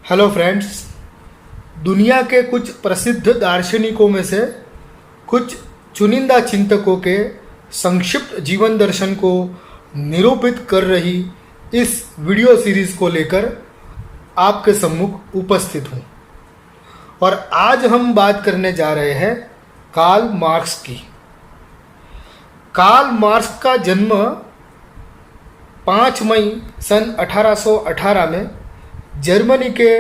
Hello friends. दुनिया के कुछ प्रसिद्ध दार्शनिकों में से कुछ चुनिंदा चिंतकों के संक्षिप्त जीवन दर्शन को निरूपित कर रही इस वीडियो सीरीज को लेकर आपके सम्मुख उपस्थित हूँ और आज हम बात करने जा रहे हैं कार्ल मार्क्स की। कार्ल मार्क्स का जन्म 5 मई सन 1818 में जर्मनी के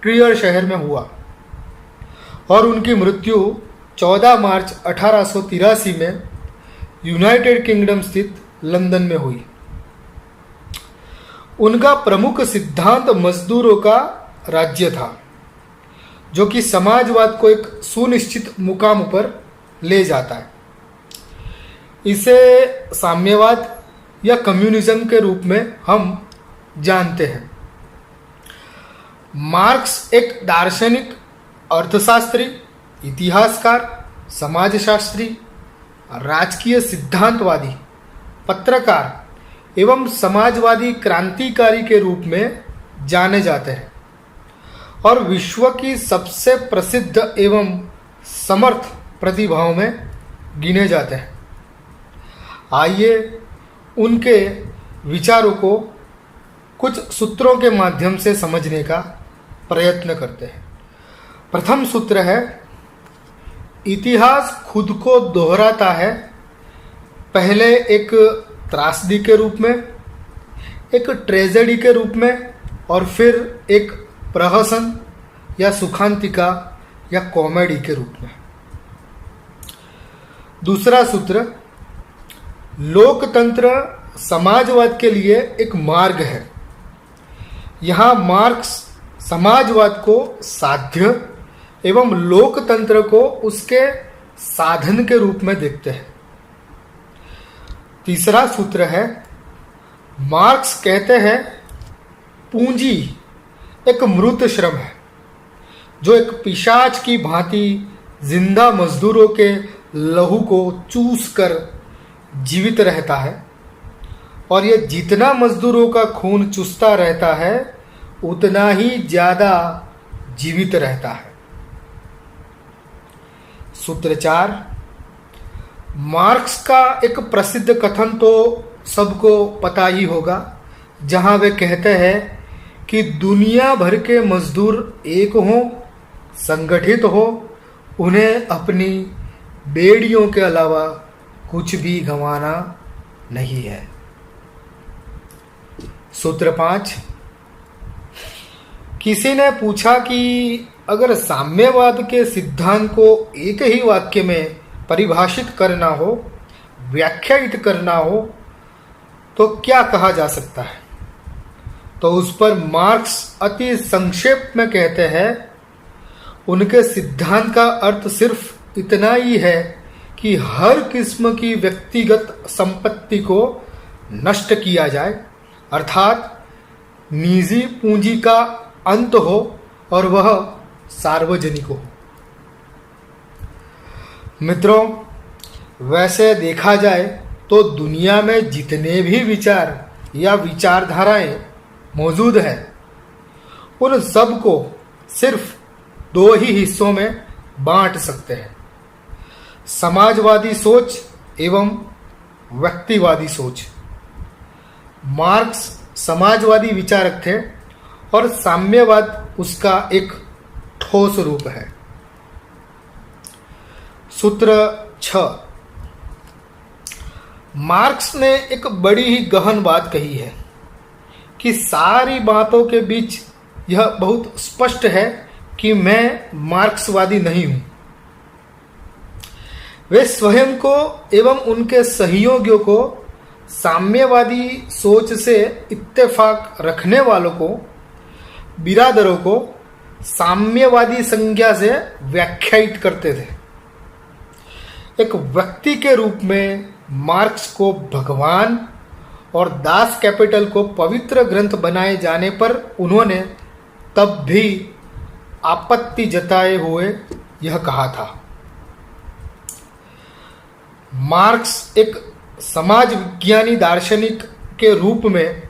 ट्रियर शहर में हुआ और उनकी मृत्यु 14 मार्च 1883 में यूनाइटेड किंगडम स्थित लंदन में हुई। उनका प्रमुख सिद्धांत मजदूरों का राज्य था, जो कि समाजवाद को एक सुनिश्चित मुकाम पर ले जाता है। इसे साम्यवाद या कम्युनिज्म के रूप में हम जानते हैं। मार्क्स एक दार्शनिक, अर्थशास्त्री, इतिहासकार, समाजशास्त्री, राजकीय सिद्धांतवादी, पत्रकार एवं समाजवादी क्रांतिकारी के रूप में जाने जाते हैं और विश्व की सबसे प्रसिद्ध एवं समर्थ प्रतिभाओं में गिने जाते हैं। आइए उनके विचारों को कुछ सूत्रों के माध्यम से समझने का प्रयत्न करते हैं। प्रथम सूत्र है, इतिहास खुद को दोहराता है, पहले एक त्रासदी के रूप में, एक ट्रेजेडी के रूप में और फिर एक प्रहसन या सुखांतिका या कॉमेडी के रूप में। दूसरा सूत्र, लोकतंत्र समाजवाद के लिए एक मार्ग है। यहाँ मार्क्स समाजवाद को साध्य एवं लोकतंत्र को उसके साधन के रूप में देखते हैं। तीसरा सूत्र है, मार्क्स कहते हैं पूंजी एक मृत श्रम है, जो एक पिशाच की भांति जिंदा मजदूरों के लहू को चूस कर जीवित रहता है और ये जितना मजदूरों का खून चूसता रहता है उतना ही ज़्यादा जीवित रहता है। सूत्र 4, मार्क्स का एक प्रसिद्ध कथन तो सबको पता ही होगा, जहां वे कहते हैं कि दुनिया भर के मजदूर एक हों, संगठित हो, उन्हें अपनी बेड़ियों के अलावा कुछ भी गंवाना नहीं है। सूत्र 5, किसी ने पूछा कि अगर साम्यवाद के सिद्धांत को एक ही वाक्य में परिभाषित करना हो, व्याख्यायित करना हो, तो क्या कहा जा सकता है? तो उस पर मार्क्स अति संक्षेप में कहते हैं, उनके सिद्धांत का अर्थ सिर्फ इतना ही है कि हर किस्म की व्यक्तिगत संपत्ति को नष्ट किया जाए, अर्थात निजी पूंजी का अंत हो और वह सार्वजनिक हो। मित्रों, वैसे देखा जाए तो दुनिया में जितने भी विचार या विचारधाराएं मौजूद हैं, उन सब को सिर्फ 2 ही हिस्सों में बांट सकते हैं, समाजवादी सोच एवं व्यक्तिवादी सोच। मार्क्स समाजवादी विचारक थे और साम्यवाद उसका एक ठोस रूप है। सूत्र 6, मार्क्स ने एक बड़ी ही गहन बात कही है कि सारी बातों के बीच यह बहुत स्पष्ट है कि मैं मार्क्सवादी नहीं हूं। वे स्वयं को एवं उनके सहयोगियों को साम्यवादी सोच से इत्तेफाक रखने वालों को, बिरादरों को साम्यवादी संज्ञा से व्याख्यायित करते थे। एक व्यक्ति के रूप में मार्क्स को भगवान और दास कैपिटल को पवित्र ग्रंथ बनाए जाने पर उन्होंने तब भी आपत्ति जताए हुए यह कहा था। मार्क्स एक समाज विज्ञानी दार्शनिक के रूप में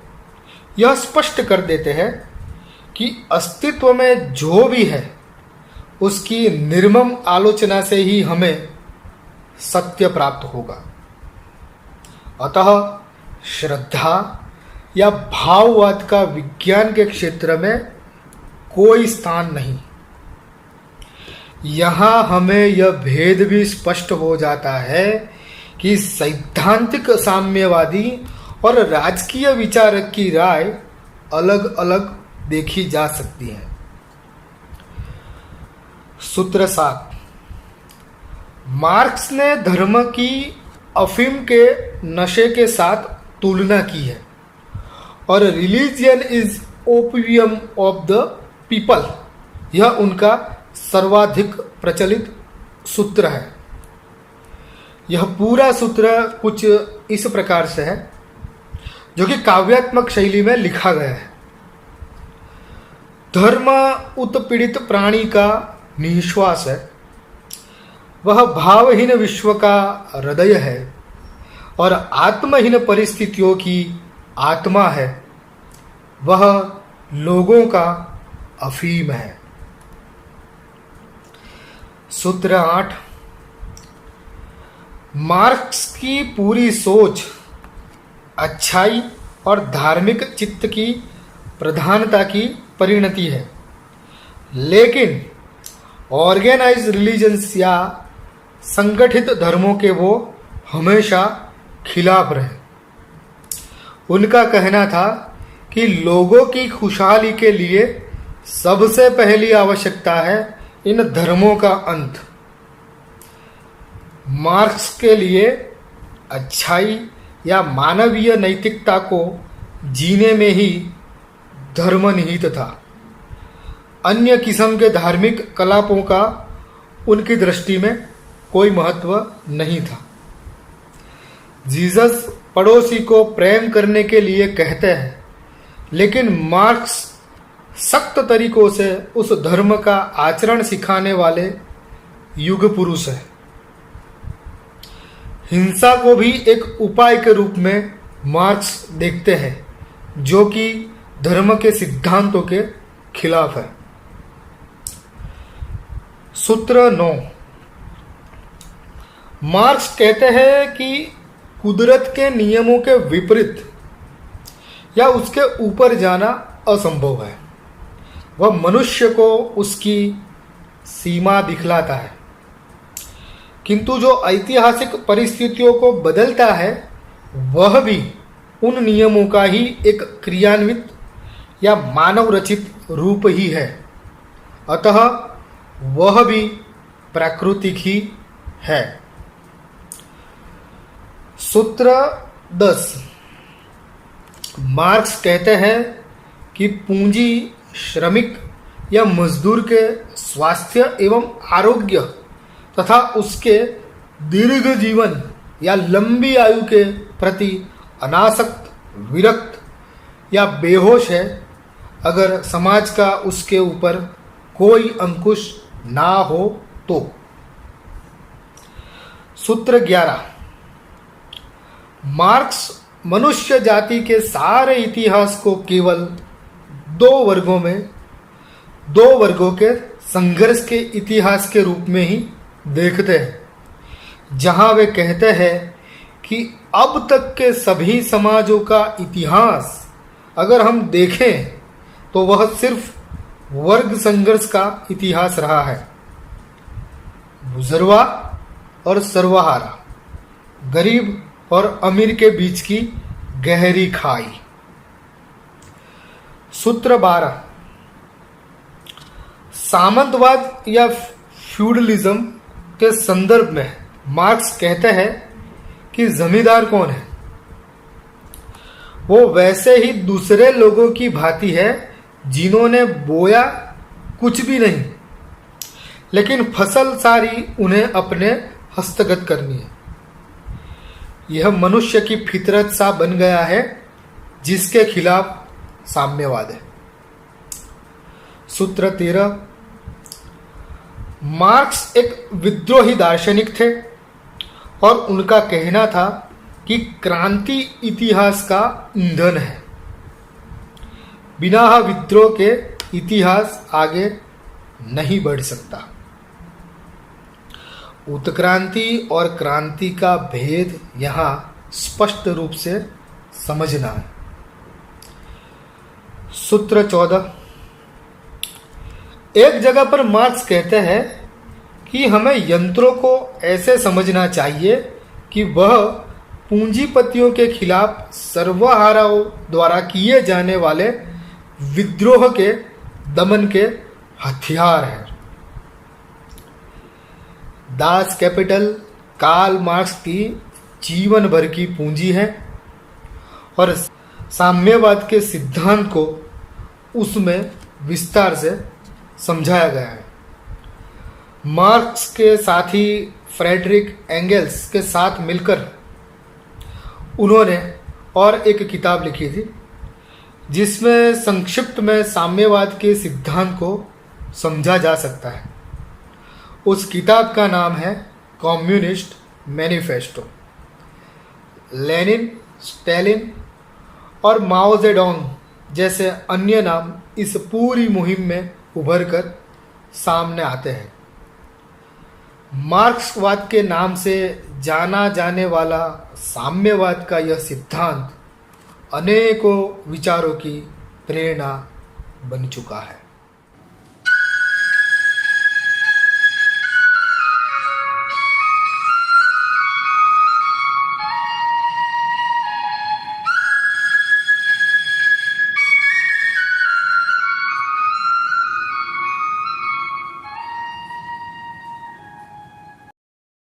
यह स्पष्ट कर देते हैं कि अस्तित्व में जो भी है उसकी निर्मम आलोचना से ही हमें सत्य प्राप्त होगा। अतः श्रद्धा या भाववाद का विज्ञान के क्षेत्र में कोई स्थान नहीं। यहाँ हमें यह भेद भी स्पष्ट हो जाता है कि सैद्धांतिक साम्यवादी और राजकीय विचारक की राय अलग अलग देखी जा सकती है। सूत्र 7, मार्क्स ने धर्म की अफीम के नशे के साथ तुलना की है और religion is opium of the people, यह उनका सर्वाधिक प्रचलित सूत्र है। यह पूरा सूत्र कुछ इस प्रकार से है, जो कि काव्यात्मक शैली में लिखा गया है। धर्म उत्पीड़ित प्राणी का निश्वास है, वह भावहीन विश्व का हृदय है और आत्महीन परिस्थितियों की आत्मा है, वह लोगों का अफीम है। सूत्र 8, मार्क्स की पूरी सोच अच्छाई और धार्मिक चित्त की प्रधानता की परिणति है, लेकिन ऑर्गेनाइज रिलीजन्स या संगठित धर्मों के वो हमेशा खिलाफ रहे। उनका कहना था कि लोगों की खुशहाली के लिए सबसे पहली आवश्यकता है इन धर्मों का अंत। मार्क्स के लिए अच्छाई या मानवीय नैतिकता को जीने में ही धर्म निहित था। अन्य किस्म के धार्मिक कलापों का उनकी दृष्टि में कोई महत्व नहीं था। जीसस पड़ोसी को प्रेम करने के लिए कहते हैं, लेकिन मार्क्स सख्त तरीकों से उस धर्म का आचरण सिखाने वाले युग पुरुष है। हिंसा को भी एक उपाय के रूप में मार्क्स देखते हैं, जो कि धर्म के सिद्धांतों के खिलाफ है। सूत्र 9, मार्क्स कहते हैं कि कुदरत के नियमों के विपरीत या उसके ऊपर जाना असंभव है। वह मनुष्य को उसकी सीमा दिखलाता है, किंतु जो ऐतिहासिक परिस्थितियों को बदलता है वह भी उन नियमों का ही एक क्रियान्वित या मानव रचित रूप ही है। अतः वह भी प्राकृतिक ही है। सूत्र 10, मार्क्स कहते हैं कि पूंजी श्रमिक या मजदूर के स्वास्थ्य एवं आरोग्य तथा उसके दीर्घ जीवन या लंबी आयु के प्रति अनासक्त, विरक्त या बेहोश है, अगर समाज का उसके ऊपर कोई अंकुश ना हो तो। सूत्र 11, मार्क्स मनुष्य जाति के सारे इतिहास को केवल दो वर्गों के संघर्ष के इतिहास के रूप में ही देखते हैं, जहां वे कहते हैं कि अब तक के सभी समाजों का इतिहास अगर हम देखें तो वह सिर्फ वर्ग संघर्ष का इतिहास रहा है। बुजुर्गा और सर्वहारा, गरीब और अमीर के बीच की गहरी खाई। सूत्र 12, सामंतवाद या फ्यूडलिज्म के संदर्भ में मार्क्स कहते हैं कि जमींदार कौन है? वो वैसे ही दूसरे लोगों की भांति है जिन्होंने बोया कुछ भी नहीं, लेकिन फसल सारी उन्हें अपने हस्तगत करनी है। यह मनुष्य की फितरत सा बन गया है, जिसके खिलाफ साम्यवाद है। सूत्र 13, मार्क्स एक विद्रोही दार्शनिक थे और उनका कहना था कि क्रांति इतिहास का ईंधन है। बिना विद्रोह के इतिहास आगे नहीं बढ़ सकता। उत्क्रांति और क्रांति का भेद यहाँ स्पष्ट रूप से समझना है। सूत्र 14। एक जगह पर मार्क्स कहते हैं कि हमें यंत्रों को ऐसे समझना चाहिए कि वह पूंजीपतियों के खिलाफ सर्वहाराओं द्वारा किए जाने वाले विद्रोह के दमन के हथियार हैं। दास कैपिटल कार्ल मार्क्स की जीवन भर की पूंजी है और साम्यवाद के सिद्धांत को उसमें विस्तार से समझाया गया है। मार्क्स के साथी फ्रेडरिक एंगल्स के साथ मिलकर उन्होंने और एक किताब लिखी थी जिसमें संक्षिप्त में साम्यवाद के सिद्धांत को समझा जा सकता है। उस किताब का नाम है कम्युनिस्ट मैनिफेस्टो। लेनिन, स्टालिन और माओ जेडोंग जैसे अन्य नाम इस पूरी मुहिम में उभर कर सामने आते हैं। मार्क्सवाद के नाम से जाना जाने वाला साम्यवाद का यह सिद्धांत अनेकों विचारों की प्रेरणा बन चुका है।